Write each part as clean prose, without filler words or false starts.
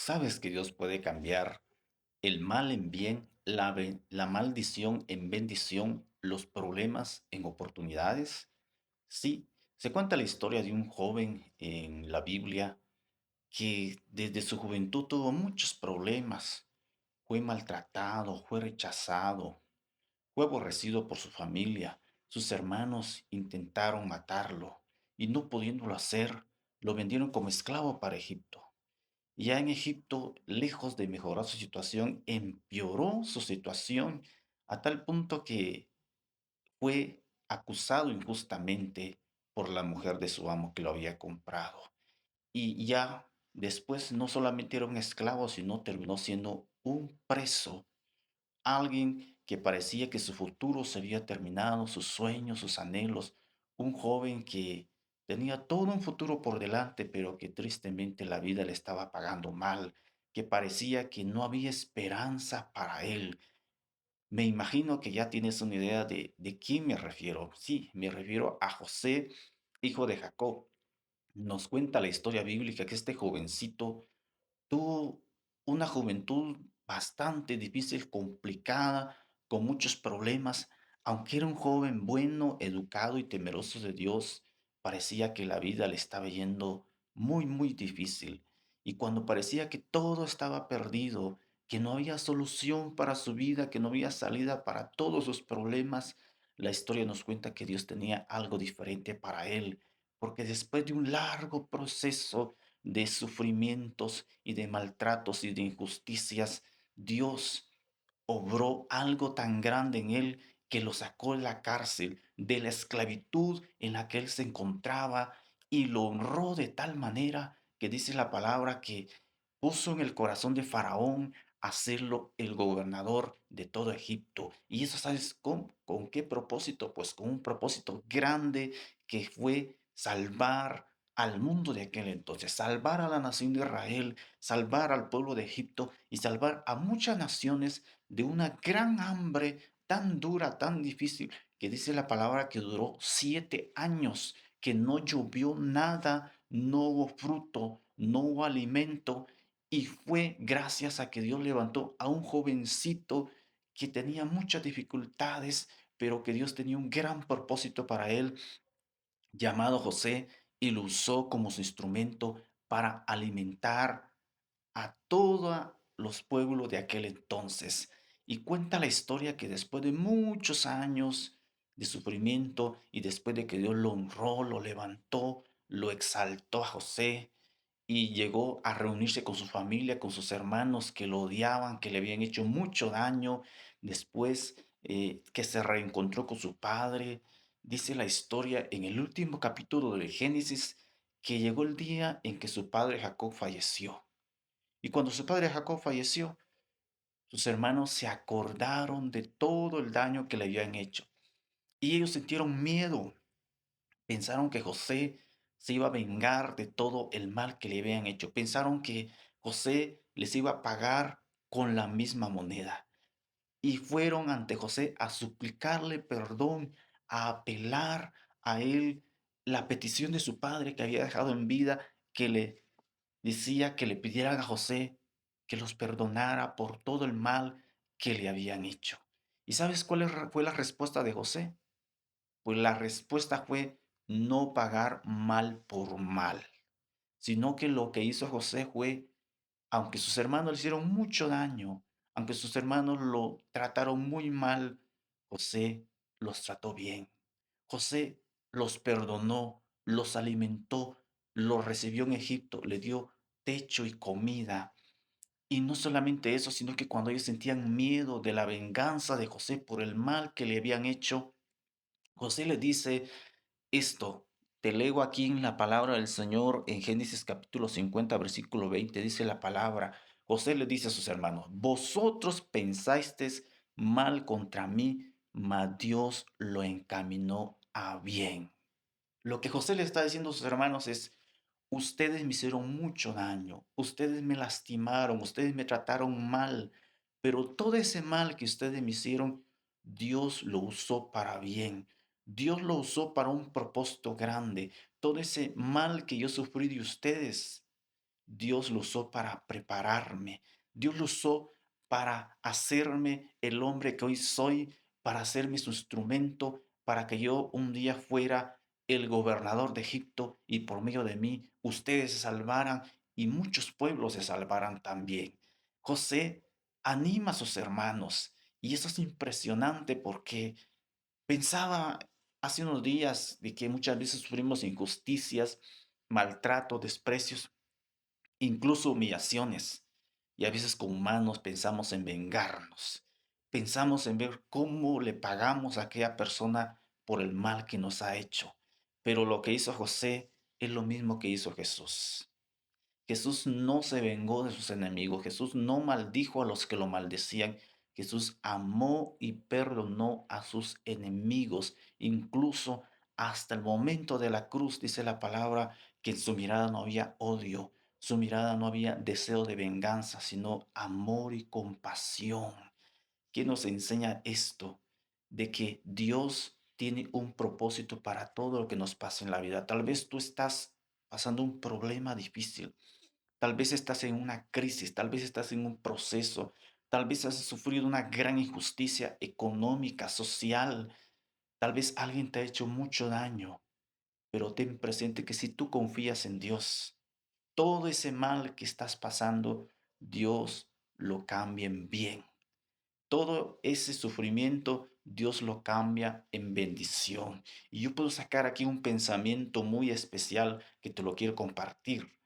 ¿Sabes que Dios puede cambiar el mal en bien, la maldición en bendición, los problemas en oportunidades? Sí, se cuenta la historia de un joven en la Biblia que desde su juventud tuvo muchos problemas. Fue maltratado, fue rechazado, fue aborrecido por su familia. Sus hermanos intentaron matarlo y no pudiéndolo hacer, lo vendieron como esclavo para Egipto. Ya en Egipto, lejos de mejorar su situación, empeoró su situación a tal punto que fue acusado injustamente por la mujer de su amo que lo había comprado. Y ya después no solamente era un esclavo, sino terminó siendo un preso, alguien que parecía que su futuro se había terminado, sus sueños, sus anhelos, un joven que tenía todo un futuro por delante, pero que tristemente la vida le estaba pagando mal, que parecía que no había esperanza para él. Me imagino que ya tienes una idea de quién me refiero. Sí, me refiero a José, hijo de Jacob. Nos cuenta la historia bíblica que este jovencito tuvo una juventud bastante difícil, complicada, con muchos problemas. Aunque era un joven bueno, educado y temeroso de Dios, parecía que la vida le estaba yendo muy, muy difícil. Y cuando parecía que todo estaba perdido, que no había solución para su vida, que no había salida para todos sus problemas, la historia nos cuenta que Dios tenía algo diferente para él, porque después de un largo proceso de sufrimientos y de maltratos y de injusticias, Dios obró algo tan grande en él que lo sacó de la cárcel, de la esclavitud en la que él se encontraba y lo honró de tal manera que dice la palabra que puso en el corazón de Faraón hacerlo el gobernador de todo Egipto. ¿Y eso sabes con qué propósito? Pues con un propósito grande que fue salvar al mundo de aquel entonces, salvar a la nación de Israel, salvar al pueblo de Egipto y salvar a muchas naciones de una gran hambre tan dura, tan difícil, que dice la palabra que duró 7 años, que no llovió nada, no hubo fruto, no hubo alimento, y fue gracias a que Dios levantó a un jovencito que tenía muchas dificultades, pero que Dios tenía un gran propósito para él, llamado José, y lo usó como su instrumento para alimentar a todos los pueblos de aquel entonces. Y cuenta la historia que después de muchos años de sufrimiento y después de que Dios lo honró, lo levantó, lo exaltó a José y llegó a reunirse con su familia, con sus hermanos que lo odiaban, que le habían hecho mucho daño, después que se reencontró con su padre. Dice la historia en el último capítulo del Génesis que llegó el día en que su padre Jacob falleció. Y cuando su padre Jacob falleció, sus hermanos se acordaron de todo el daño que le habían hecho. Y ellos sintieron miedo. Pensaron que José se iba a vengar de todo el mal que le habían hecho. Pensaron que José les iba a pagar con la misma moneda. Y fueron ante José a suplicarle perdón, a apelar a él la petición de su padre que había dejado en vida, que le decía que le pidieran a José que los perdonara por todo el mal que le habían hecho. ¿Y sabes fue la respuesta de José? Pues la respuesta fue no pagar mal por mal, sino que lo que hizo José fue, aunque sus hermanos le hicieron mucho daño, aunque sus hermanos lo trataron muy mal, José los trató bien. José los perdonó, los alimentó, los recibió en Egipto, le dio techo y comida. Y no solamente eso, sino que cuando ellos sentían miedo de la venganza de José por el mal que le habían hecho, José les dice esto. Te leo aquí en la palabra del Señor en Génesis capítulo 50, versículo 20, dice la palabra. José le dice a sus hermanos, vosotros pensasteis mal contra mí, mas Dios lo encaminó a bien. Lo que José le está diciendo a sus hermanos es, ustedes me hicieron mucho daño, ustedes me lastimaron, ustedes me trataron mal, pero todo ese mal que ustedes me hicieron, Dios lo usó para bien. Dios lo usó para un propósito grande. Todo ese mal que yo sufrí de ustedes, Dios lo usó para prepararme. Dios lo usó para hacerme el hombre que hoy soy, para hacerme su instrumento, para que yo un día fuera el gobernador de Egipto y por medio de mí ustedes se salvaran y muchos pueblos se salvaran también. José anima a sus hermanos y eso es impresionante porque pensaba hace unos días de que muchas veces sufrimos injusticias, maltrato, desprecios, incluso humillaciones. Y a veces como humanos pensamos en vengarnos. Pensamos en ver cómo le pagamos a aquella persona por el mal que nos ha hecho. Pero lo que hizo José es lo mismo que hizo Jesús. Jesús no se vengó de sus enemigos, Jesús no maldijo a los que lo maldecían, Jesús amó y perdonó a sus enemigos, incluso hasta el momento de la cruz, dice la palabra, que en su mirada no había odio, su mirada no había deseo de venganza, sino amor y compasión. ¿Qué nos enseña esto? De que Dios tiene un propósito para todo lo que nos pasa en la vida. Tal vez tú estás pasando un problema difícil. Tal vez estás en una crisis, tal vez estás en un proceso, tal vez has sufrido una gran injusticia económica, social, tal vez alguien te ha hecho mucho daño, pero ten presente que si tú confías en Dios, todo ese mal que estás pasando, Dios lo cambia en bien. Todo ese sufrimiento, Dios lo cambia en bendición. Y yo puedo sacar aquí un pensamiento muy especial que te lo quiero compartir.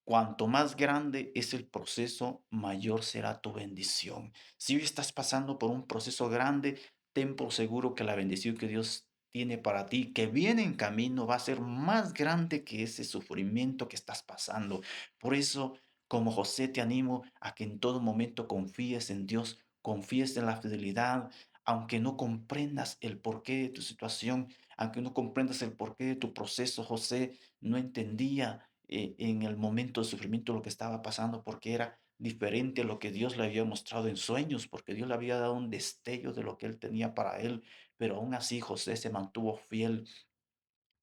Cuanto más grande es el proceso, mayor será tu bendición. Si hoy estás pasando por un proceso grande, ten por seguro que la bendición que Dios tiene para ti, que viene en camino, va a ser más grande que ese sufrimiento que estás pasando. Por eso, como José, te animo a que en todo momento confíes en Dios, confíes en la fidelidad, aunque no comprendas el porqué de tu situación, aunque no comprendas el porqué de tu proceso. José no entendía en el momento de sufrimiento lo que estaba pasando, porque era diferente a lo que Dios le había mostrado en sueños, porque Dios le había dado un destello de lo que él tenía para él, pero aún así José se mantuvo fiel,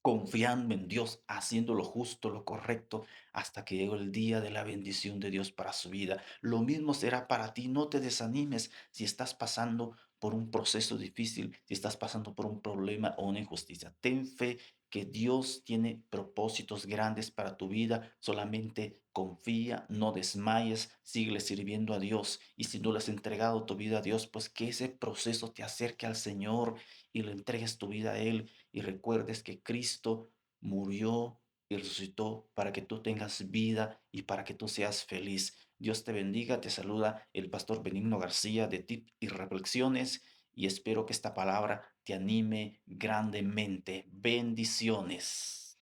confiando en Dios, haciendo lo justo, lo correcto, hasta que llegó el día de la bendición de Dios para su vida. Lo mismo será para ti. No te desanimes si estás pasando por un proceso difícil, si estás pasando por un problema o una injusticia. Ten fe que Dios tiene propósitos grandes para tu vida. Solamente confía, no desmayes, sigue sirviendo a Dios. Y si no le has entregado tu vida a Dios, pues que ese proceso te acerque al Señor y le entregues tu vida a Él y recuerdes que Cristo murió y resucitó para que tú tengas vida y para que tú seas feliz. Dios te bendiga, te saluda el pastor Benigno García de Tip y Reflexiones y espero que esta palabra te anime grandemente. Bendiciones.